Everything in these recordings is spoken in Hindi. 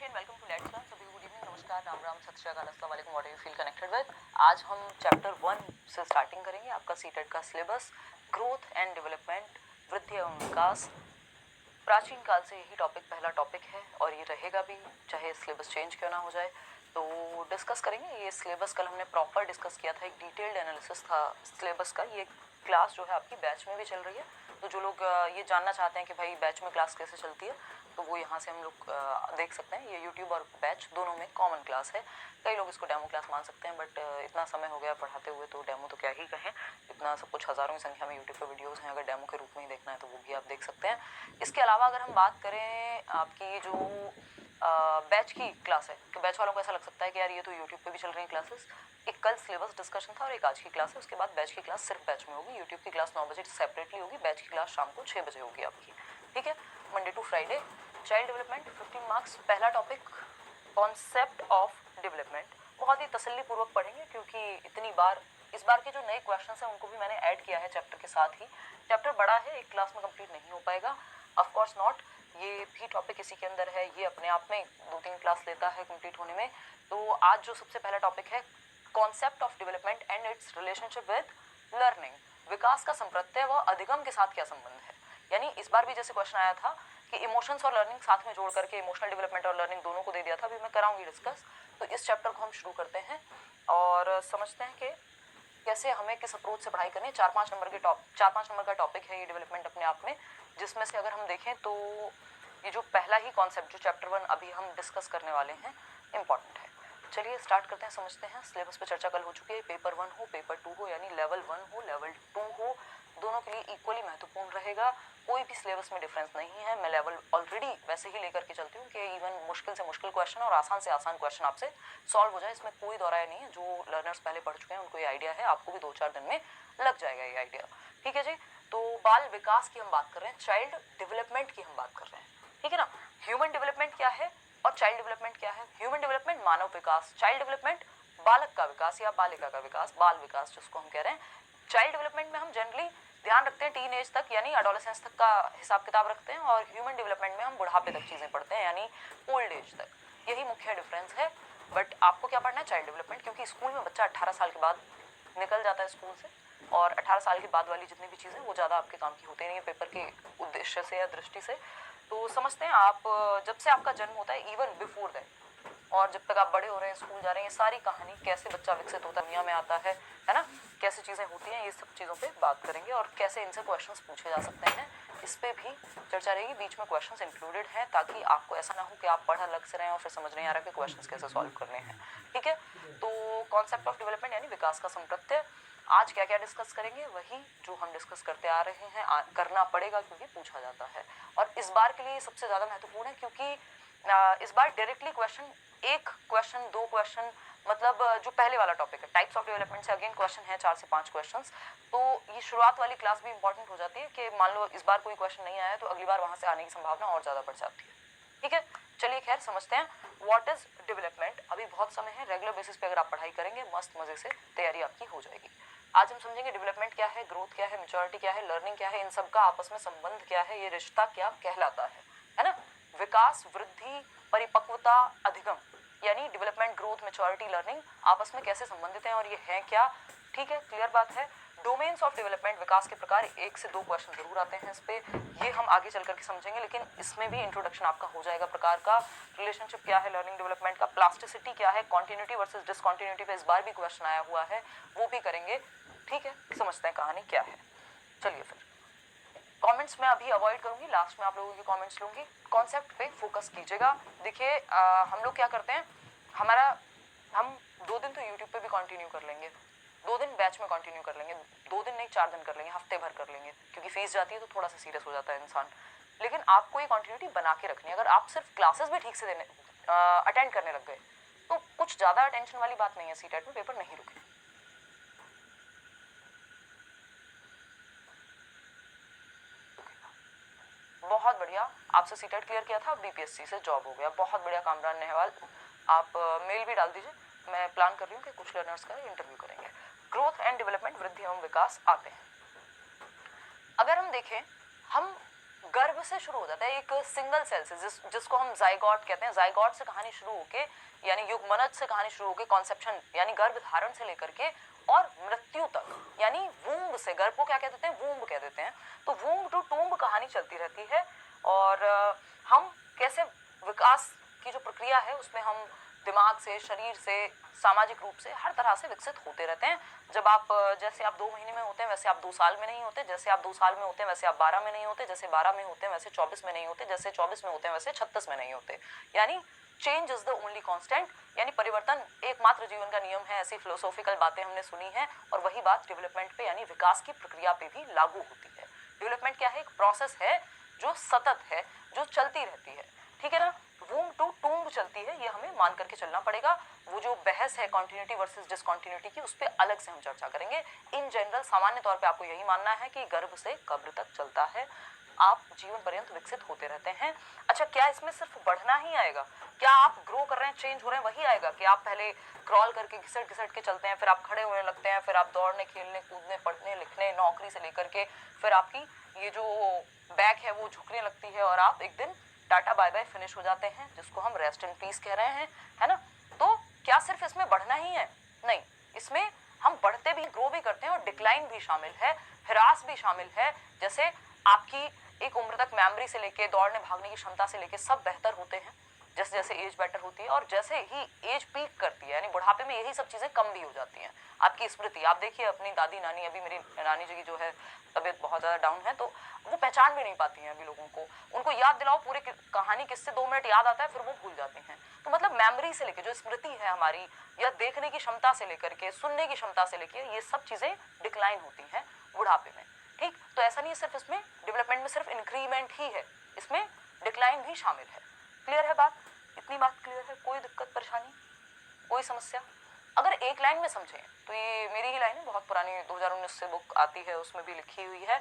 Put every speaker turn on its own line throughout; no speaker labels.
And welcome to let's learn. सभी गुड इवनिंग, नमस्कार, राम राम, सत श्री अकाल, अस्सलाम वालेकुम, what you feel connected with. आज हम चैप्टर 1 से स्टार्टिंग करेंगे। आपका सीटेट का सिलेबस ग्रोथ एंड डेवलपमेंट, वृद्धि एवं विकास। प्राचीन काल से यही टॉपिक पहला टॉपिक है और ये रहेगा भी, चाहे सिलेबस चेंज क्यों ना हो जाए। तो डिस्कस करेंगे ये सिलेबस। कल हमने प्रॉपर डिस्कस किया था, एक डिटेल्ड एनालिसिस था सिलेबस का। ये क्लास जो है आपकी बैच में भी चल रही है, तो जो लोग ये जानना चाहते हैं कि भाई बैच में क्लास कैसे चलती है, तो वो यहाँ से हम लोग देख सकते हैं। ये यूट्यूब और बैच दोनों में कॉमन क्लास है। कई लोग इसको डेमो क्लास मान सकते हैं, बट इतना समय हो गया पढ़ाते हुए, तो डेमो तो क्या ही कहें। इतना सब कुछ हज़ारों की संख्या में यूट्यूब पर वीडियोज़ हैं, अगर डेमो के रूप में ही देखना है तो वो भी आप देख सकते हैं। इसके अलावा अगर हम बात करें आपकी जो बैच की क्लास है, तो बैच वालों को ऐसा लग सकता है कि यार ये तो यूट्यूब पे भी चल रही हैं क्लासेस। एक कल सिलेबस डिस्कशन था और एक आज की क्लास है, उसके बाद बैच की क्लास सिर्फ बैच में होगी। यूट्यूब की क्लास 9 बजे सेपरेटली होगी, बैच की क्लास शाम को 6 बजे होगी आपकी, ठीक है। Monday to Friday. Child development 15 marks, पहला टॉपिक कॉन्सेप्ट ऑफ डेवलपमेंट। बहुत ही तसल्ली पूर्वक पढ़ेंगे, क्योंकि इतनी बार इस बार के जो नए क्वेश्चन हैं उनको भी मैंने ऐड किया है चैप्टर के साथ ही। चैप्टर बड़ा है, एक क्लास में कंप्लीट नहीं हो पाएगा, ऑफ कोर्स नॉट। ये भी टॉपिक इसी के अंदर है, ये अपने आप में 2-3 क्लास लेता है कंप्लीट होने में। तो आज जो सबसे पहला टॉपिक है concept of development and its relationship with learning. विकास का संप्रत्यय व अधिगम के साथ क्या संबंध है। यानी इस बार भी जैसे क्वेश्चन आया था कि इमोशंस और लर्निंग साथ में जोड़ करके, इमोशनल डेवलपमेंट और लर्निंग दोनों को दे दिया था, अभी मैं कराऊंगी डिस्कस। तो इस चैप्टर को हम शुरू करते हैं और समझते हैं कि कैसे हमें किस अप्रोच से पढ़ाई करनी है। 4-5 नंबर का टॉपिक है ये डेवलपमेंट अपने आप में, जिसमें से अगर हम देखें तो ये जो पहला ही कॉन्सेप्ट जो चैप्टर 1 अभी हम डिस्कस करने वाले हैं इंपॉर्टेंट है। चलिए स्टार्ट करते हैं, समझते हैं। सिलेबस पे चर्चा कल हो चुकी है। पेपर 1 हो, पेपर 2 हो, यानी लेवल 1 हो, लेवल 2 हो, दोनों के लिए इक्वली महत्वपूर्ण रहेगा। कोई भी सिलेबस में डिफरेंस नहीं है। मैं लेवल ऑलरेडी वैसे ही लेकर के चलती हूँ कि इवन मुश्किल से मुश्किल क्वेश्चन और आसान से आसान क्वेश्चन आपसे सॉल्व हो जाए, इसमें कोई दौराय नहीं है। जो लर्नर्स पहले पढ़ चुके हैं उनको ये आइडिया है, आपको भी 2-4 दिन में लग जाएगा ये आइडिया, ठीक है जी। तो बाल विकास की हम बात कर रहे हैं, चाइल्ड डेवलपमेंट की हम बात कर रहे हैं, ठीक है ना। ह्यूमन डेवलपमेंट क्या है और चाइल्ड डेवलपमेंट क्या है। ह्यूमन डेवलपमेंट मानव विकास, चाइल्ड डेवलपमेंट बालक का विकास या बालिका का विकास, बाल विकास जिसको हम कह रहे हैं। चाइल्ड डेवलपमेंट में हम जनरली ध्यान रखते हैं टीन एज तक, यानी एडोलेसेंस तक का हिसाब किताब रखते हैं, और ह्यूमन डेवलपमेंट में हम बुढ़ापे तक चीज़ें पढ़ते हैं, यानी ओल्ड एज तक। यही मुख्य डिफरेंस है। बट आपको क्या पढ़ना है, चाइल्ड डेवलपमेंट, क्योंकि स्कूल में बच्चा 18 साल के बाद निकल जाता है स्कूल से, और 18 साल के बाद वाली जितनी भी चीज़ें वो ज़्यादा आपके काम की होती नहीं है पेपर के उद्देश्य से या दृष्टि से। तो समझते हैं आप, जब से आपका जन्म होता है, इवन बिफोर दैट, और जब तक आप बड़े हो रहे हैं, स्कूल जा रहे हैं, ये सारी कहानी कैसे बच्चा विकसित होता है, दुनिया में आता है ना, कैसे चीज़ें होती हैं, ये सब चीज़ों पे बात करेंगे, और कैसे इनसे क्वेश्चंस पूछे जा सकते हैं, इस पे भी चर्चा रहेगी। बीच में क्वेश्चंस इंक्लूडेड हैं, ताकि आपको ऐसा ना हो कि आप पढ़ अलग से रहे हैं और फिर समझ नहीं आ रहा कि क्वेश्चंस कैसे सॉल्व करने हैं, ठीक है। तो कॉन्सेप्ट ऑफ डेवलपमेंट यानी विकास का संप्रत्यय। आज क्या क्या डिस्कस करेंगे, वही जो हम डिस्कस करते आ रहे हैं, करना पड़ेगा क्योंकि पूछा जाता है। और इस बार के लिए सबसे ज़्यादा महत्वपूर्ण है, क्योंकि इस बार डायरेक्टली क्वेश्चन, एक क्वेश्चन, 2 क्वेश्चन, मतलब जो पहले वाला टॉपिक है टाइप्स ऑफ डेवलपमेंट से अगेन क्वेश्चन है 4 से 5 क्वेश्चंस। तो ये शुरुआत वाली क्लास भी इंपॉर्टेंट हो जाती है कि मान लो इस बार कोई क्वेश्चन नहीं आया तो अगली बार वहां से आने की संभावना और ज़्यादा बढ़ जाती है, ठीक है। चलिए खैर समझते हैं व्हाट इज डेवलपमेंट। अभी बहुत समय है, रेगुलर बेसिस पे अगर आप पढ़ाई करेंगे मस्त मजे से तैयारी आपकी हो जाएगी। आज हम समझेंगे डेवलपमेंट क्या है, ग्रोथ क्या है, मैच्योरिटी क्या है, लर्निंग क्या है, इन सब का आपस में संबंध क्या है, ये रिश्ता क्या कहलाता है ना। विकास, वृद्धि, परिपक्वता, अधिगम, यानी डेवलपमेंट, ग्रोथ, मैच्योरिटी, लर्निंग आपस में कैसे संबंधित हैं और ये हैं क्या, ठीक है, क्लियर बात है। डोमेन्स ऑफ डेवलपमेंट, विकास के प्रकार, 1 से 2 क्वेश्चन जरूर आते हैं इस पे, ये हम आगे चल करके समझेंगे, लेकिन इसमें भी इंट्रोडक्शन आपका हो जाएगा प्रकार का। रिलेशनशिप क्या है लर्निंग डेवलपमेंट का, प्लास्टिसिटी क्या है, कॉन्टिन्यूटी वर्सेस डिसकॉन्टिन्यूटी पे इस बार भी क्वेश्चन आया हुआ है, वो भी करेंगे, ठीक है। समझते हैं कहानी क्या है। चलिए फिर कमेंट्स में अभी अवॉइड करूंगी, लास्ट में आप लोगों की कमेंट्स लूंगी। कॉन्सेप्ट पे फोकस कीजिएगा। देखिए हम लोग क्या करते हैं, हम 2 दिन तो यूट्यूब पे भी कंटिन्यू कर लेंगे, 2 दिन बैच में कंटिन्यू कर लेंगे, 2 दिन नहीं 4 दिन कर लेंगे, हफ्ते भर कर लेंगे, क्योंकि फीस जाती है तो थोड़ा सा सीरियस हो जाता है इंसान। लेकिन आपको ये कंटिन्यूटी बना के रखनी है। अगर आप सिर्फ क्लासेस भी ठीक से अटेंड करने लग गए तो कुछ ज़्यादा टेंशन वाली बात नहीं है, सीटेट में पेपर नहीं रुके। बहुत बढ़िया, आपसे सीटेट क्लियर किया था, बीपीएससी से जॉब हो गया, बहुत बढ़िया कामरान नेहवाल। आप मेल भी डाल दीजिए, मैं प्लान कर रही हूँ कि कुछ लर्नर्स का इंटरव्यू करेंगे। ग्रोथ एंड डेवलपमेंट, वृद्धि एवं विकास आते हैं। अगर हम देखें, हम गर्भ से शुरू हो जाता है, एक सिंगल सेल से, जिसको हम जाइगोट कहते हैं। जाइगोट से कहानी शुरू होके, यानी युग्मनज से कहानी शुरू होके कॉन्सेप्शन यानी गर्भ धारण से लेकर के और मृत्यु तक, यानी वूम्ब से, गर्भ को क्या कह देते हैं, वूम्ब कह देते हैं। तो वूम्ब टू टूम्ब कहानी चलती रहती है। और हम कैसे विकास की जो प्रक्रिया है उसमें हम दिमाग से, शरीर से, सामाजिक रूप से हर तरह से विकसित होते रहते हैं। जब आप जैसे आप 2 महीने में होते हैं वैसे आप 2 साल में नहीं होते, जैसे आप 2 साल में होते हैं वैसे आप 12 में नहीं होते, जैसे 12 में होते हैं वैसे 24 में नहीं होते, जैसे 24 में होते हैं वैसे 36 में नहीं होते। यानी change is the only constant, यानी परिवर्तन एकमात्र जीवन का नियम है। ऐसी फिलोसॉफिकल बातें हमने सुनी हैं और वही बात डेवलपमेंट पे यानी विकास की प्रक्रिया पे भी लागू होती है। डेवलपमेंट क्या है, एक प्रोसेस है जो सतत है, जो चलती रहती है, ठीक है ना। वूम्ब टू टूम्ब चलती है, ये हमें मान करके चलना पड़ेगा। वो जो बहस है कॉन्टिन्यूटी वर्सेस डिसकॉन्टिन्यूटी की, उस पर अलग से हम चर्चा करेंगे। इन जनरल सामान्य तौर पे आपको यही मानना है कि गर्भ से कब्र तक चलता है, आप जीवन पर्यंत विकसित होते रहते हैं। अच्छा, क्या इसमें सिर्फ बढ़ना ही आएगा? क्या आप ग्रो कर रहे हैं, चेंज हो रहे हैं, वही आएगा कि आप पहले क्रॉल करके घिसट घिसट के चलते हैं, फिर आप खड़े होने लगते हैं, फिर आप दौड़ने, खेलने, कूदने, पढ़ने, लिखने, नौकरी से लेकर के फिर आपकी ये जो बैक है वो झुकने लगती है और आप एक दिन टाटा बाय बाय फिनिश हो जाते हैं, जिसको हम रेस्ट इन पीस कह रहे हैं, है ना। तो क्या सिर्फ इसमें बढ़ना ही है? नहीं, इसमें हम बढ़ते भी, ग्रो भी करते हैं और डिक्लाइन भी शामिल है, ह्रास भी शामिल है। जैसे आपकी एक उम्र तक मेमोरी से लेके, दौड़ने भागने की क्षमता से लेके सब बेहतर होते हैं जैसे जैसे एज बेटर होती है, और जैसे ही एज पीक करती है यानी बुढ़ापे में यही सब चीजें कम भी हो जाती हैं। आपकी स्मृति, आप देखिए अपनी दादी नानी, अभी मेरी नानी जी की जो है तबीयत बहुत ज्यादा डाउन है, तो वो पहचान भी नहीं पाती हैं अभी लोगों को। उनको याद दिलाओ पूरी कहानी, किससे 2 मिनट याद आता है फिर वो भूल जाते हैं। तो मतलब मेमोरी से लेके जो स्मृति है हमारी, या देखने की क्षमता से लेकर के, सुनने की क्षमता से लेके, ये सब चीजें डिक्लाइन होती हैं बुढ़ापे में, ठीक। तो ऐसा नहीं है सिर्फ इसमें डेवलपमेंट में सिर्फ इंक्रीमेंट ही है, इसमें डिक्लाइन भी शामिल है। क्लियर है बात? इतनी बात क्लियर है? कोई दिक्कत परेशानी, कोई समस्या? अगर एक लाइन में समझें तो ये मेरी ही लाइन है, बहुत पुरानी 2019 से बुक आती है, उसमें भी लिखी हुई है।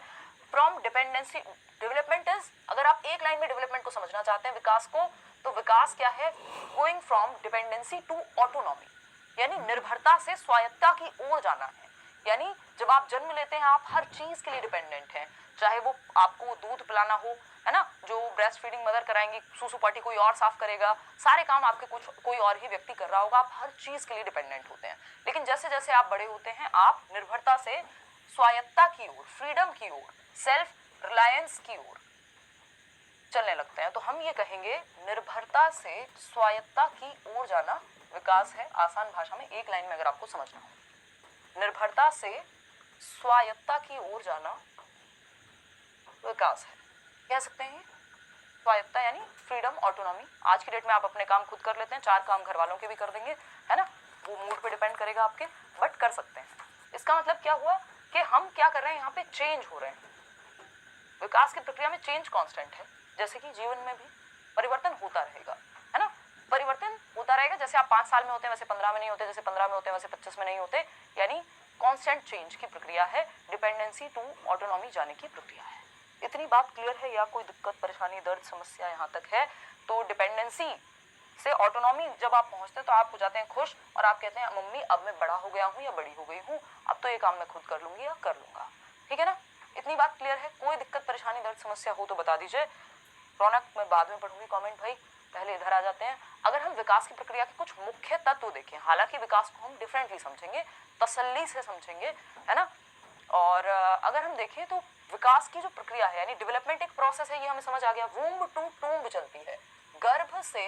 फ्रॉम डिपेंडेंसी डेवलपमेंट इज, अगर आप एक लाइन में डेवलपमेंट को समझना चाहते हैं, विकास को, तो विकास क्या है? Going from dependency to autonomy, यानी निर्भरता से स्वायत्तता की ओर जाना है। यानी जब आप जन्म लेते हैं आप हर चीज के लिए डिपेंडेंट हैं, चाहे वो आपको दूध पिलाना हो, है ना, जो ब्रेस्ट फीडिंग मदर कराएंगी, सुसु पार्टी कोई और साफ करेगा, सारे काम आपके कुछ कोई और ही व्यक्ति कर रहा होगा, आप हर चीज के लिए डिपेंडेंट होते हैं। लेकिन जैसे जैसे आप बड़े होते हैं आप निर्भरता से स्वायत्तता की ओर, फ्रीडम की ओर, सेल्फ रिलायंस की ओर चलने लगते हैं। तो हम ये कहेंगे निर्भरता से स्वायत्तता की ओर जाना विकास है। आसान भाषा में एक लाइन में अगर आपको समझना हो, निर्भरता से स्वायत्तता की ओर जाना विकास है, कह सकते हैं। स्वायत्तता यानी फ्रीडम, ऑटोनॉमी। आज की डेट में आप अपने काम खुद कर लेते हैं, 4 काम घर वालों के भी कर देंगे, है ना, वो मूड पे डिपेंड करेगा आपके, बट कर सकते हैं। इसका मतलब क्या हुआ कि हम क्या कर रहे हैं, यहाँ पे चेंज हो रहे हैं। विकास की प्रक्रिया में चेंज कांस्टेंट है, जैसे कि जीवन में भी परिवर्तन होता रहेगा, है ना, परिवर्तन होता रहेगा। जैसे आप 5 साल में होते हैं वैसे 15 में नहीं होते, जैसे 15 में होते हैं वैसे 25 में नहीं होते, यानी कांस्टेंट चेंज की प्रक्रिया है, डिपेंडेंसी टू ऑटोनॉमी जाने की प्रक्रिया है। इतनी बात क्लियर है या कोई दिक्कत परेशानी, दर्द, समस्या यहाँ तक है? तो डिपेंडेंसी से ऑटोनॉमी जब आप पहुंचते हैं तो आप हो जाते हैं खुश और आप कहते हैं मम्मी अब मैं बड़ा हो गया हूँ या बड़ी हो गई हूँ, अब तो ये काम मैं खुद कर लूंगी या कर लूंगा, ठीक है ना। इतनी बात क्लियर है? कोई दिक्कत परेशानी, दर्द, समस्या हो तो बता दीजिए। रौनक, मैं बाद में पढ़ूंगी कमेंट भाई, पहले इधर आ जाते हैं। अगर हम विकास की प्रक्रिया के कुछ मुख्य तत्व देखें, हालांकि विकास को हम डिफरेंटली समझेंगे, तसल्ली से समझेंगे, है ना। और अगर हम देखें तो विकास की जो प्रक्रिया है यानी डेवलपमेंट एक प्रोसेस है, ये हमें समझ आ गया। वूम्ब टू टूम्ब चलती है, गर्भ से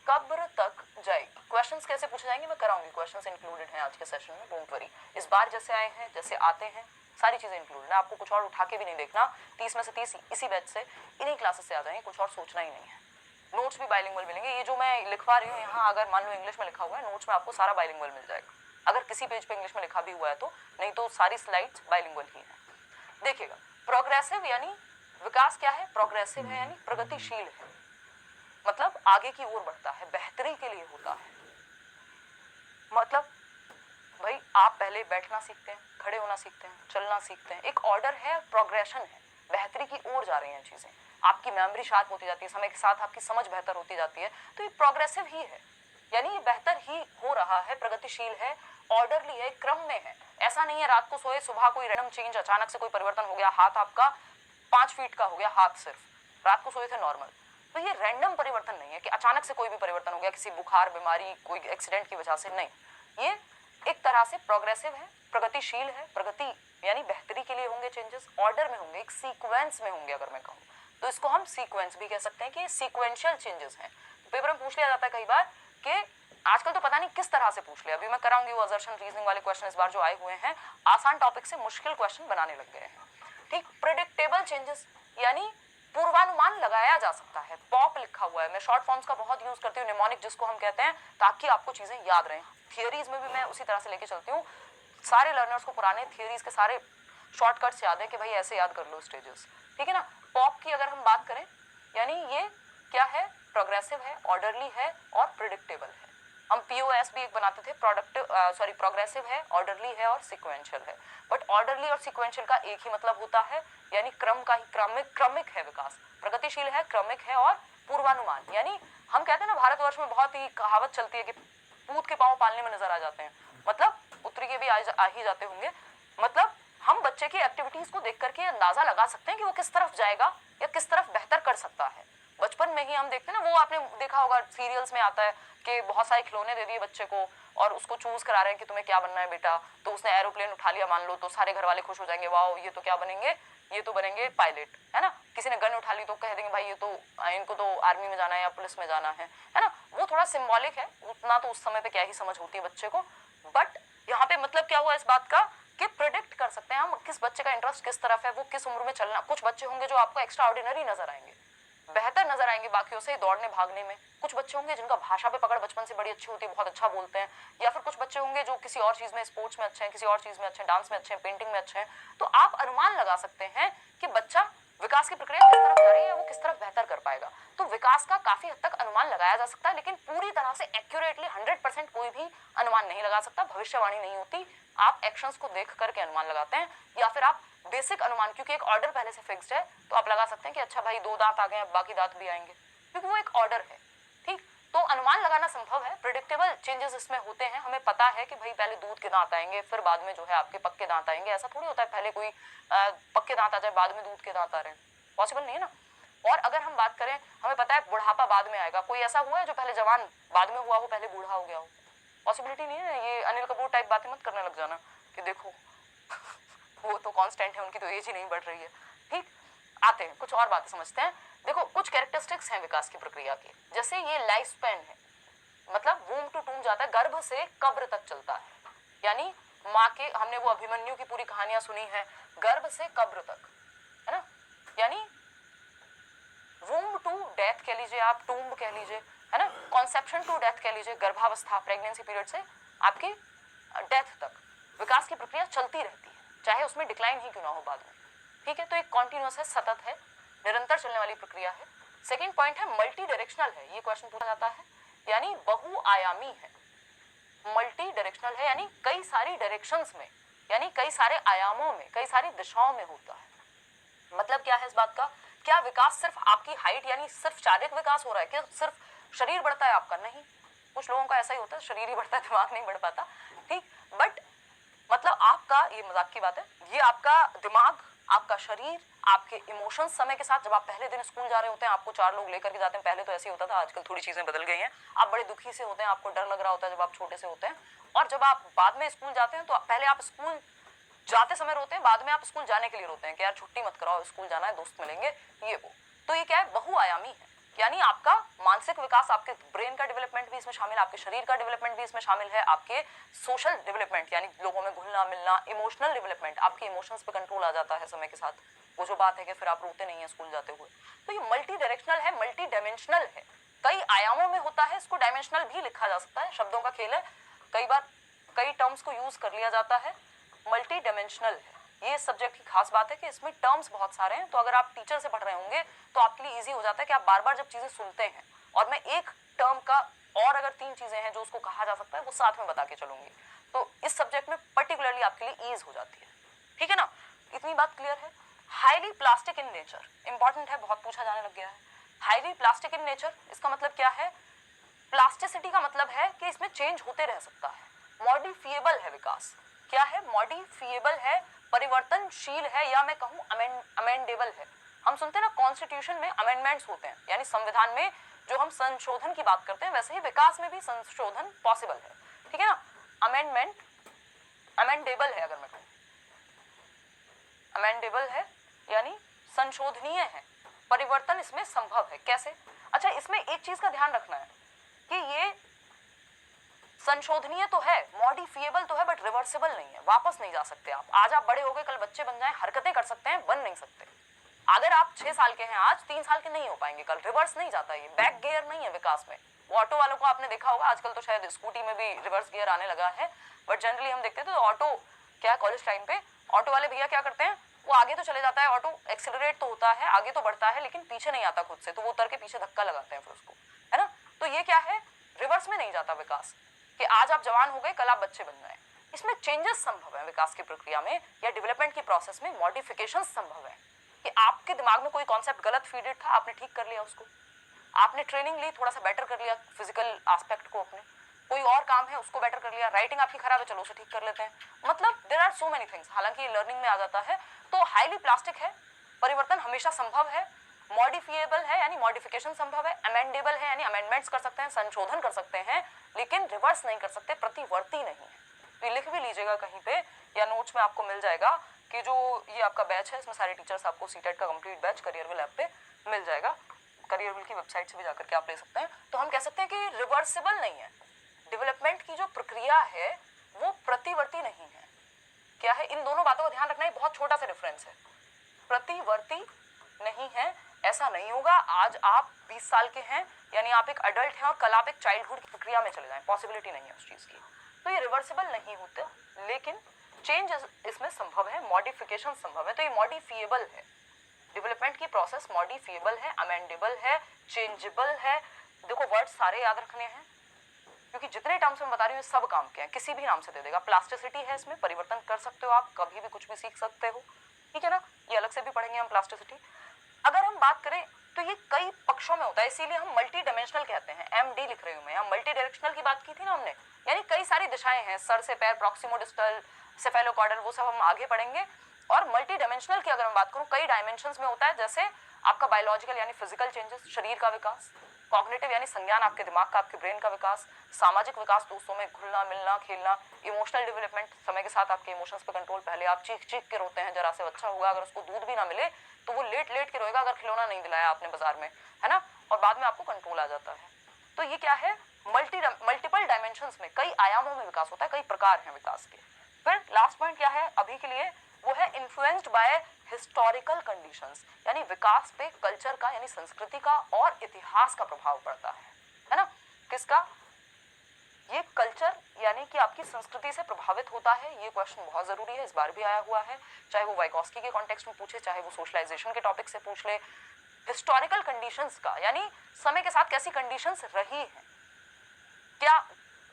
कब्र तक जाएगी। क्वेश्चंस कैसे पूछे जाएंगे मैं कराऊंगी, क्वेश्चंस इंक्लूडेड हैं आज के सेशन में, डोंट वरी। इस बार जैसे आए हैं, जैसे आते हैं, सारी चीजें इंक्लूडेड है, आपको कुछ और उठा के भी नहीं देखना। 30 में से 30 इसी बैच से, इन्हीं क्लासेस से आ जाएंगे, कुछ और सोचना ही नहीं है। नोट्स भी बाइलिंगुअल मिलेंगे, ये जो मैं लिखवा रही हूँ यहाँ, अगर मान लो इंग्लिश में लिखा हुआ है, नोट्स में आपको सारा बाइलिंगुअल मिल जाएगा, अगर किसी पेज पे इंग्लिश में लिखा भी हुआ है तो, नहीं तो सारी स्लाइड्स बाइलिंगुअल ही है। देखिएगा, प्रोग्रेसिव यानी विकास क्या है? प्रोग्रेसिव है यानी प्रगतिशील है, मतलब आगे की ओर बढ़ता है, बेहतरी के लिए होता है। मतलब भाई आप पहले बैठना सीखते हैं, खड़े होना सीखते हैं, चलना सीखते हैं, एक ऑर्डर है, प्रोग्रेशन है, बेहतरी की ओर जा रही हैं चीजें, आपकी मेमोरी शार्प होती जाती है, समय के साथ आपकी समझ बेहतर होती जाती है, तो ये प्रोग्रेसिव ही है, यानी ये बेहतर ही हो रहा है, प्रगतिशील है, ऑर्डरली है, क्रम में है। ऐसा नहीं है रात को सोए सुबह कोई रैंडम चेंज, अचानक से कोई परिवर्तन हो गया, हाथ आपका 5 फीट का हो गया हाथ सिर्फ, रात को सोए थे नॉर्मल। तो ये रैंडम परिवर्तन नहीं है कि अचानक से कोई भी परिवर्तन हो गया, किसी बुखार, बीमारी, कोई एक्सीडेंट की वजह से, नहीं। ये एक तरह से प्रोग्रेसिव है, प्रगतिशील है। प्रगति यानी बेहतरी के लिए होंगे चेंजेस, ऑर्डर में होंगे, एक सीक्वेंस में होंगे। अगर मैं कहूँ तो इसको हम सीक्वेंस भी कह सकते हैं कि सीक्वेंशियल चेंजेस हैं। तो पेपर में पूछ लिया जाता है कई बार कि आजकल तो पता नहीं किस तरह से पूछ लिया, अभी मैं कराऊंगी वो असर्शन रीजनिंग वाले क्वेश्चन इस बार जो आए हुए हैं, आसान टॉपिक से मुश्किल क्वेश्चन बनाने लग गए हैं। ठीक, प्रेडिक्टेबल चेंजेस यानी पूर्वानुमान लगाया जा सकता है। पॉप लिखा हुआ है, मैं शॉर्ट फॉर्म्स का बहुत यूज करती हूँ, निमोनिक जिसको हम कहते हैं, ताकि आपको चीजें याद रहें। थियरीज में भी मैं उसी तरह से लेके चलती हूँ, सारे लर्नर्स को पुराने थियरीज के सारे शॉर्टकट्स याद है कि भाई ऐसे याद कर लो स्टेजेस, ठीक है ना। पॉप की अगर हम बात करें, यानी ये क्या है, प्रोग्रेसिव है, ऑर्डरली है और प्रिडिक्टेबल है। हम पीओएस भी एक बनाते थे, प्रोग्रेसिव है, ऑर्डरली है और सीक्वेंशियल है। बट ऑर्डरली और सीक्वेंशियल का एक ही मतलब होता है, यानी क्रम का ही, क्रमिक है विकास, प्रगतिशील है, क्रमिक है और पूर्वानुमान। यानी हम कहते हैं ना, भारतवर्ष में बहुत ही कहावत चलती है कि पूत के पांव पालने में नजर आ जाते हैं, मतलब उत्तरी के भी आ ही जाते होंगे। मतलब हम बच्चे की एक्टिविटीज को देख करके अंदाजा लगा सकते हैं कि वो किस तरफ जाएगा या किस तरफ बेहतर कर सकता है। बचपन में ही हम देखते हैं ना, वो आपने देखा होगा सीरियल्स में आता है कि बहुत सारे खिलौने दे दिए बच्चे को और उसको चूज करा रहे हैं कि तुम्हें क्या बनना है बेटा, तो उसने एरोप्लेन उठा लिया मान लो, तो सारे घर वाले खुश हो जाएंगे, वाह ये तो क्या बनेंगे, ये तो बनेंगे पायलट, है ना। किसी ने गन उठा ली तो कह देंगे भाई ये तो, इनको तो आर्मी में जाना है या पुलिस में जाना है ना। वो थोड़ा सिंबॉलिक है, उतना तो उस समय पे क्या ही समझ होती है बच्चे को। बट यहाँ पे मतलब क्या हुआ इस बात का कि प्रिडिक्ट कर सकते हैं हम किस बच्चे का इंटरेस्ट किस तरफ है, वो किस उम्र में चलना। कुछ बच्चे होंगे जो आपको एक्स्ट्रा ऑर्डिनरी नजर आएंगे, बेहतर नजर आएंगे बाकियों से दौड़ने भागने में। कुछ बच्चे होंगे जिनका भाषा पे पकड़ बचपन से बड़ी अच्छी होती है, बहुत अच्छा बोलते हैं। या फिर कुछ बच्चे होंगे जो किसी और चीज में, स्पोर्ट्स में अच्छे हैं, किसी और चीज में अच्छे हैं, डांस में अच्छे हैं, पेंटिंग में अच्छे हैं। तो आप अनुमान लगा सकते हैं कि बच्चा विकास की प्रक्रिया किस तरफ जा रही है, वो किस तरफ बेहतर कर पाएगा। तो विकास का काफी हद तक अनुमान लगाया जा सकता है, लेकिन पूरी तरह से एक्यूरेटली 100% कोई भी अनुमान नहीं लगा सकता, भविष्यवाणी नहीं होती। आप एक्शंस को देख करके अनुमान लगाते हैं, या फिर आप बेसिक अनुमान, क्योंकि एक ऑर्डर पहले से फिक्स्ड है, तो आप लगा सकते हैं कि अच्छा भाई 2 दांत आ गए, अब बाकी दांत भी आएंगे, क्योंकि वो एक ऑर्डर है। ठीक, तो अनुमान लगाना संभव है। प्रिडिक्टेबल चेंजेस इसमें होते हैं, हमें पता है कि भाई पहले दूध के दांत आएंगे, फिर बाद में जो है आपके पक्के दांत आएंगे। ऐसा थोड़ी होता है पहले कोई पक्के दांत आ जाए बाद में दूध के दांत आ रहे हैं, पॉसिबल नहीं है ना। और अगर हम बात करें, हमें पता है बुढ़ापा बाद में आएगा। कोई ऐसा हुआ है जो पहले जवान बाद में हुआ हो, पहले बूढ़ा हो गया हो? पॉसिबिलिटी नहीं है। ये अनिल कपूर टाइप बातें मत करने लग जाना कि देखो वो तो कांस्टेंट है, उनकी तो एज ही नहीं बढ़ रही है। ठीक, आते हैं कुछ और बातें समझते हैं। देखो कुछ कैरेक्टरिस्टिक्स हैं विकास की प्रक्रिया के, जैसे ये लाइफ स्पैन है, मतलब वूम टू टूम जाता है, गर्भ से कब्र तक चलता है। यानी माँ के, हमने वो अभिमन्यु की पूरी कहानियां सुनी है, गर्भ से कब्र तक, है ना। यानी वूम टू डेथ कह लीजिए आप, टूम्ब कह लीजिए, है ना, कॉन्सेप्शन टू डेथ कह लीजिए, गर्भावस्था प्रेगनेंसी पीरियड से आपकी डेथ तक विकास की प्रक्रिया चलती रहती है, चाहे उसमें डिक्लाइन ही क्यों ना हो बाद में। ठीक है, तो एक कॉन्टिन्यूअस है, सतत है, निरंतर चलने वाली प्रक्रिया है। सेकेंड पॉइंट है मल्टी डायरेक्शनल है, ये क्वेश्चन पूछा जाता है, यानी बहुआयामी है। मल्टी डायरेक्शनल है यानी कई सारी डायरेक्शंस में, यानी कई सारे आयामों में, कई सारी दिशाओं में होता है। मतलब क्या है इस बात का, क्या विकास सिर्फ आपकी हाइट यानी सिर्फ शारीरिक विकास हो रहा है, क्या सिर्फ शरीर बढ़ता है आपका? नहीं, कुछ लोगों का ऐसा ही होता है, शरीर ही बढ़ता है, दिमाग नहीं बढ़ पाता। ठीक, बट मतलब आपका, ये मजाक की बात है, ये आपका दिमाग, आपका शरीर, आपके इमोशंस समय के साथ, जब आप पहले दिन स्कूल जा रहे होते हैं, आपको 4 लोग लेकर के जाते हैं, पहले तो ऐसे ही होता था, आजकल थोड़ी चीजें बदल गई हैं, आप बड़े दुखी से होते हैं, आपको डर लग रहा होता है जब आप छोटे से होते हैं, और जब आप बाद में स्कूल जाते हैं तो पहले आप स्कूल जाते समय रोते हैं, बाद में आप स्कूल जाने के लिए रोते हैं कि यार छुट्टी मत कराओ, स्कूल जाना है, दोस्त मिलेंगे, ये वो। तो ये क्या है, बहुआयामी है, यानी आपका मानसिक विकास, आपके ब्रेन का डेवलपमेंट भी इसमें शामिल है, आपके शरीर का डेवलपमेंट भी इसमें शामिल है, आपके सोशल डेवलपमेंट यानी लोगों में घुलना मिलना, इमोशनल डेवलपमेंट, आपके इमोशंस पे कंट्रोल आ जाता है समय के साथ, वो जो बात है कि फिर आप रोते नहीं है स्कूल जाते हुए। तो ये मल्टी डायरेक्शनल है, मल्टी डायमेंशनल है, कई आयामों में होता है, इसको डायमेंशनल भी लिखा जा सकता है, शब्दों का खेल है, कई बार कई टर्म्स को यूज कर लिया जाता है। मल्टी डायमेंशनल है, ये सब्जेक्ट की खास बात है कि इसमें टर्म्स बहुत सारे हैं, तो अगर आप टीचर से पढ़ रहे होंगे तो आपके लिए इजी हो जाता है कि आप बार बार जब चीजें सुनते हैं और मैं एक टर्म का और अगर 3 चीजें हैं जो उसको कहा जा सकता है वो साथ में बता के चलूंगी, तो इस सब्जेक्ट में पर्टिकुलरली आपके लिए ईज हो जाती है। ठीक है ना, इतनी बात क्लियर है। Highly plastic in nature, important है, बहुत पूछा जाने लग गया है। हाईली प्लास्टिक इन नेचर, इसका मतलब क्या है? प्लास्टिसिटी का मतलब है कि इसमें चेंज होते रह सकता है। मॉडिफिएबल है विकास, क्या है? मॉडिफिएबल है, परिवर्तनशील है, या मैं कहूं अमेंडेबल है। हम सुनते हैं ना कॉन्स्टिट्यूशन में अमेंडमेंट्स होते हैं, यानी संविधान में जो हम संशोधन की बात करते हैं वैसे ही विकास में भी संशोधन पॉसिबल है, ठीक है ना। अमेंडमेंट अमेंडेबल है, अगर मैं कहूँ अमेंडेबल है यानी संशोधनीय है, परिवर्तन इसमें संभव है। कैसे? अच्छा, इसमें एक चीज का ध्यान रखना है कि ये संशोधनीय तो है, मॉडिफिएबल तो है, बट रिवर्सिबल नहीं है, वापस नहीं जा सकते आप। आज आप बड़े हो गए, कल बच्चे बन जाएं, हरकतें कर सकते हैं, बन नहीं सकते। अगर आप 6 साल के हैं आज, 3 साल के नहीं हो पाएंगे कल, रिवर्स नहीं जाता, ये बैक गियर नहीं है विकास में। वो ऑटो वालों को आपने देखा होगा, आजकल तो शायद स्कूटी में भी रिवर्स गियर आने लगा है, बट जनरली हम देखते थे तो ऑटो क्या, कॉलेज टाइम पे ऑटो वाले भैया क्या करते हैं, वो आगे तो चले जाता है ऑटो, एक्सेलरेट तो होता है, आगे तो बढ़ता है, लेकिन पीछे नहीं आता खुद से, तो वो उतर के पीछे धक्का लगाते हैं फिर उसको, है ना। तो ये क्या है, रिवर्स में नहीं जाता विकास, कि आज आप जवान हो गए, कल आप बच्चे बन जाए। इसमें चेंजेस संभव है विकास की प्रक्रिया में या डेवलपमेंट की प्रोसेस में, मॉडिफिकेशन संभव है कि आपके दिमाग में कोई कॉन्सेप्ट गलत फीडेड था, आपने ठीक कर लिया उसको, आपने ट्रेनिंग ली, थोड़ा सा बेटर कर लिया फिजिकल एस्पेक्ट को अपने, कोई और काम है उसको बेटर कर लिया, राइटिंग आपकी खराब है, चलो उसे ठीक कर लेते हैं। मतलब there are so many things, हालांकि लर्निंग में आ जाता है। तो हाईली प्लास्टिक है, परिवर्तन हमेशा संभव है, मॉडिफिएबल है यानी मॉडिफिकेशन संभव है, अमेंडेबल है यानी अमेंडमेंट्स कर सकते हैं, संशोधन कर सकते हैं, लेकिन रिवर्स नहीं कर सकते, प्रतिवर्ती नहीं है। तो लिख भी लीजिएगा कहीं पे या नोट्स में आपको मिल जाएगा कि जो ये आपका बैच है इसमें सारे टीचर्स आपको सीटेट का कंप्लीट बैच करियरविल ऐप पे मिल जाएगा, करियरविल की वेबसाइट से भी जाकर के आप ले सकते हैं। तो हम कह सकते हैं कि रिवर्सिबल नहीं है, डेवलपमेंट की जो प्रक्रिया है वो प्रतिवर्ती नहीं है। क्या है, इन दोनों बातों का ध्यान रखना है, बहुत छोटा सा डिफरेंस है, प्रतिवर्ती नहीं है। ऐसा नहीं होगा आज आप 20 साल के हैं यानी आप एक अडल्ट हैं और कल आप एक चाइल्डहुड की प्रक्रिया में चले जाएं, पॉसिबिलिटी नहीं है उस चीज की। तो ये रिवर्सिबल नहीं होते, लेकिन चेंज इसमें संभव है, मॉडिफिकेशन संभव है, तो ये मॉडिफिएबल है। डेवलपमेंट की प्रोसेस मॉडिफिएबल है, अमेंडेबल है, चेंजेबल है। देखो वर्ड सारे याद रखने हैं क्योंकि जितने टर्म्स मैं बता रही हूँ सब काम के हैं, किसी भी नाम से दे देगा। प्लास्टिसिटी है, इसमें परिवर्तन कर सकते हो आप, कभी भी कुछ भी सीख सकते हो, ठीक है ना। ये अलग से भी पढ़ेंगे हम प्लास्टिसिटी। अगर हम बात करें तो ये कई पक्षों में होता है, इसीलिए हम मल्टी डायमेंशनल कहते हैं। MD लिख रही हूँ मैं, यहाँ मल्टी डायरेक्शनल की बात की थी ना हमने, यानी कई सारी दिशाएं हैं, सर से पैर, प्रॉक्सिमोडिस्टल, सेफेलोकॉर्डल, वो सब हम आगे पढ़ेंगे। और मल्टी डायमेंशनल की अगर मैं बात करूँ, कई डायमेंशंस में होता है, जैसे आपका बायोलॉजिकल यानी फिजिकल चेंजेस, शरीर का विकास, कॉग्निटिव यानी संज्ञान, आपके दिमाग का, आपके ब्रेन का विकास, सामाजिक विकास, दोस्तों में घुलना मिलना खेलना, इमोशनल डेवलपमेंट, समय के साथ आपके इमोशंस पे कंट्रोल। पहले आप चीख चीख के रोते हैं, जरा से बच्चा होगा अगर उसको दूध भी ना मिले तो वो लेट लेट के रोएगा अगर खिलौना नहीं दिलाया आपने बाजार में, है ना, और बाद में आपको कंट्रोल आ जाता है। तो ये क्या है, मल्टीपल डायमेंशंस में, कई आयामों में विकास होता है, कई प्रकार हैं विकास के। फिर लास्ट पॉइंट क्या है अभी के लिए, वो है इन्फ्लुएंस्ड बाय हिस्टोरिकल कंडीशंस, यानी विकास पे कल्चर का यानी संस्कृति का और इतिहास का प्रभाव पड़ता है ना। किसका, ये कल्चर यानी कि आपकी संस्कृति से प्रभावित होता है। ये क्वेश्चन बहुत जरूरी है, इस बार भी आया हुआ है, चाहे वो वाइगॉस्की के कॉन्टेक्स्ट में पूछे, चाहे वो सोशलाइजेशन के टॉपिक से पूछ ले। हिस्टोरिकल कंडीशंस का यानी समय के साथ कैसी कंडीशंस रही हैं, क्या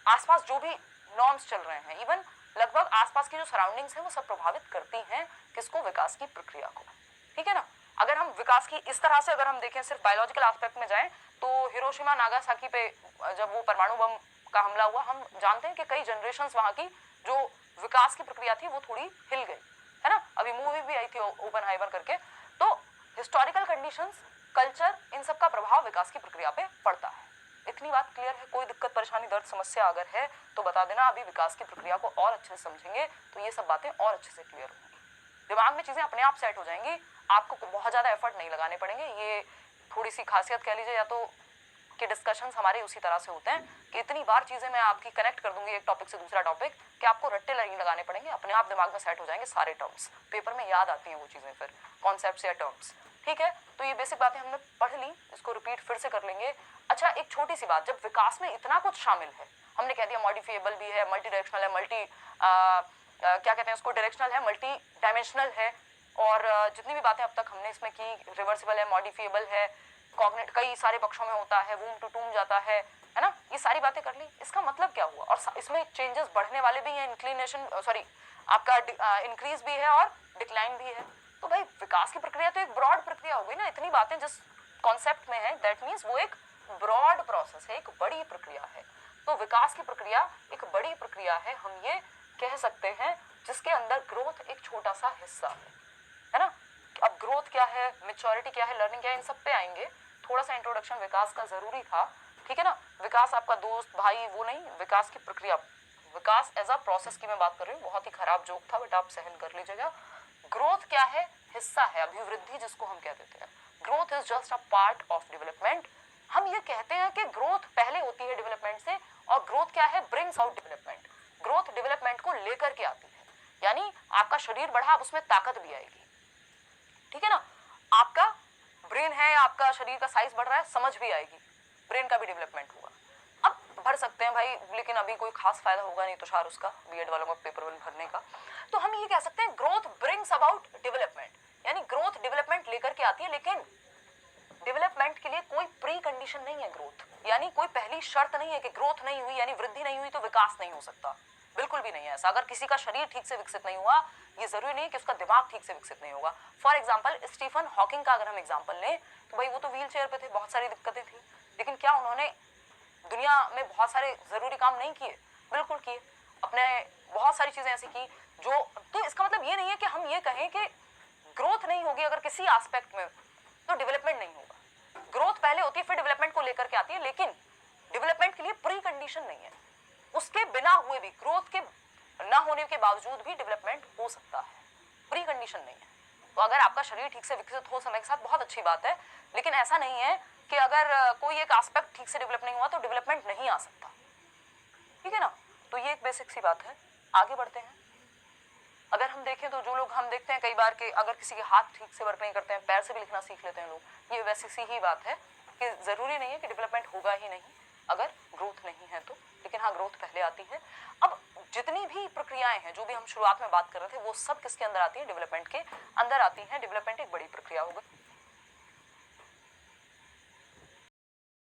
आसपास जो भी नॉर्म्स चल रहे हैं, इवन लगभग आसपास की जो सराउंडिंग्स हैं वो सब प्रभावित करती हैं किसको, विकास की प्रक्रिया को, ठीक है ना। अगर हम विकास की इस तरह से अगर हम देखें, सिर्फ बायोलॉजिकल एस्पेक्ट में जाएं तो हिरोशिमा नागासाकी पे जब वो परमाणु बम का हमला हुआ, हम जानते हैं कि कई जनरेशंस वहां की जो विकास की प्रक्रिया थी वो थोड़ी हिल गई, है ना। अभी मूवी भी आई थी ओपेनहाइमर करके। तो हिस्टोरिकल कंडीशंस, कल्चर, इन सब का प्रभाव विकास की प्रक्रिया पे पड़ता है। इतनी बात क्लियर है? कोई दिक्कत परेशानी दर्द समस्या अगर है तो बता देना, अभी विकास की प्रक्रिया को और अच्छे से समझेंगे तो ये सब बातें और अच्छे से क्लियर होंगी, दिमाग में चीजें अपने आप सेट हो जाएंगी, आपको बहुत ज्यादा एफर्ट नहीं लगाने पड़ेंगे। ये थोड़ी सी खासियत कह लीजिए या तो कि डिस्कशंस हमारे उसी तरह से होते हैं कि इतनी बार चीजें मैं आपकी कनेक्ट कर दूंगी एक टॉपिक से दूसरा टॉपिक कि आपको रट्टे नहीं लगाने पड़ेंगे, अपने आप दिमाग में सेट हो जाएंगे सारे टर्म्स, पेपर में याद आती हैं वो चीजें, फिर कॉन्सेप्ट्स या टर्म्स, ठीक है। तो ये बेसिक बातें हमने पढ़ ली, इसको रिपीट फिर से कर लेंगे। अच्छा, एक छोटी सी बात, जब विकास में इतना कुछ शामिल है, हमने कह दिया मॉडिफिएबल भी है, मल्टी डायरेक्शनल है, क्या कहते हैं उसको, डायरेक्शनल है, मल्टी डायमेंशनल है, और जितनी भी बातें अब तक हमने इसमें की, रिवर्सिबल है, मॉडिफिएबल है, कॉग्निट कई सारे पक्षों में होता है, वूम टू टूम जाता है ना, ये सारी बातें कर ली। इसका मतलब क्या हुआ, और इसमें चेंजेस बढ़ने वाले भी हैं, इंक्लिनेशन सॉरी आपका इंक्रीज भी है और डिक्लाइन भी है। तो भाई विकास की प्रक्रिया तो एक ब्रॉड प्रक्रिया हो गई ना, इतनी बातें जिस कॉन्सेप्ट में है दैट मीन्स वो एक ब्रॉड प्रोसेस है, एक बड़ी प्रक्रिया है। तो विकास की प्रक्रिया एक बड़ी प्रक्रिया है, हम ये कह सकते हैं, जिसके अंदर ग्रोथ एक छोटा सा हिस्सा है ना। अब ग्रोथ क्या है, मेच्योरिटी क्या है, लर्निंग क्या है, इन सब पे आएंगे। थोड़ा सा इंट्रोडक्शन विकास का जरूरी था, ठीक है ना। विकास आपका दोस्त भाई वो नहीं, विकास की प्रक्रिया, विकास एज अ प्रोसेस की मैं बात कर रही हूँ। बहुत ही खराब जोक था बट आप सहन कर लीजिएगा। ग्रोथ क्या है, हिस्सा है, अभिवृद्धि जिसको हम कह देते हैं। Growth is just a part of development. हम ये कहते हैं कि ग्रोथ पहले होती है डेवलपमेंट से, और ग्रोथ क्या है, brings out development. Growth development को लेकर के आती है, यानी आपका शरीर बढ़ा, अब उसमें ताकत भी आएगी, ठीक है ना। आपका ब्रेन है, आपका शरीर का साइज बढ़ रहा है, समझ भी आएगी, ब्रेन का भी डेवलपमेंट होगा। अब भर सकते हैं भाई, लेकिन अभी कोई खास फायदा होगा नहीं तुषार उसका, बीएड वालों का पेपर वन भरने का। तो हम ये कह सकते हैं ग्रोथ ब्रिंग्स अबाउट डेवलपमेंट, यानी ग्रोथ डेवलपमेंट लेकर के आती है, लेकिन डेवलपमेंट के लिए कोई प्री कंडीशन नहीं है ग्रोथ, यानी कोई पहली शर्त नहीं है कि ग्रोथ नहीं हुई यानी वृद्धि नहीं हुई तो विकास नहीं हो सकता। बिल्कुल भी नहीं है ऐसा। अगर किसी का शरीर ठीक से विकसित नहीं हुआ, ये जरूरी नहीं कि उसका दिमाग ठीक से विकसित नहीं होगा। फॉर एग्जाम्पल स्टीफन हॉकिंग का अगर हम एग्जाम्पल लें तो भाई वो तो व्हील चेयर पे थे, बहुत सारी दिक्कतें थी, लेकिन क्या उन्होंने दुनिया में बहुत सारे जरूरी काम नहीं किए? बिल्कुल किए। अपने बहुत सारी चीजें ऐसी की जो, तो इसका मतलब ये नहीं है कि हम ये कहें कि ग्रोथ नहीं होगी अगर किसी एस्पेक्ट में, तो डेवलपमेंट नहीं होगा। ग्रोथ पहले होती है फिर डेवलपमेंट को लेकर के आती है, लेकिन डेवलपमेंट के लिए प्री कंडीशन नहीं है। उसके बिना हुए भी, ग्रोथ के ना होने के बावजूद भी डेवलपमेंट हो सकता है, प्री कंडीशन नहीं है। तो अगर आपका शरीर ठीक से विकसित हो समय के साथ, बहुत अच्छी बात है, लेकिन ऐसा नहीं है कि अगर कोई एक एस्पेक्ट ठीक से डेवलप नहीं हुआ तो डेवलपमेंट नहीं आ सकता, ठीक है ना। तो ये एक बेसिक सी बात है। आगे बढ़ते हैं। अगर हम देखें तो जो लोग हम देखते हैं कई बार कि अगर किसी के हाथ ठीक से वर्क नहीं करते हैं, पैर से भी लिखना सीख लेते हैं लोग, ये वैसी सी ही बात है कि जरूरी नहीं है कि डेवलपमेंट होगा ही नहीं अगर ग्रोथ नहीं है तो, लेकिन हाँ ग्रोथ पहले आती है। अब जितनी भी प्रक्रियाएं हैं जो भी हम शुरुआत में बात कर रहे थे वो सब किसके अंदर आती है, डेवलपमेंट के अंदर आती हैं। डेवलपमेंट एक बड़ी प्रक्रिया हो गई।